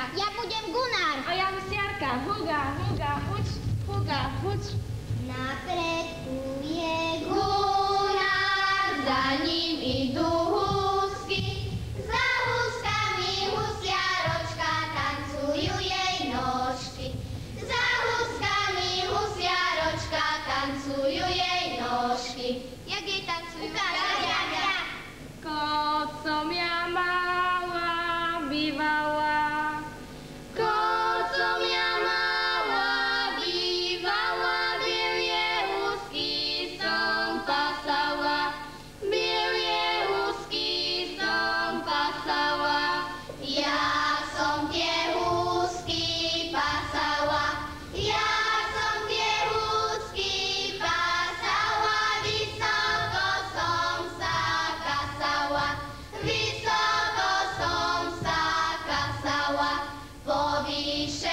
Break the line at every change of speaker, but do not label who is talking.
Huga.
Ja budem Gunár.
A ja Luciarka. Huga, Huga, huč, Huga, huč.
Na predku je Gunár, za ním idú husky. Za huskami husiaročka, tancujú jej nožky. Za huskami husiaročka, tancujú jej nožky. Jak jej tancujú?
Keď som ja mala, bývala. Keď som ja mala, bývala, bielie husky som pasala. Bielie husky som pasala.
Ja som tie husky pasala. Ja som tie husky pasala. Vysoko som sa kasala. Vysoko som sa kasala. Po výše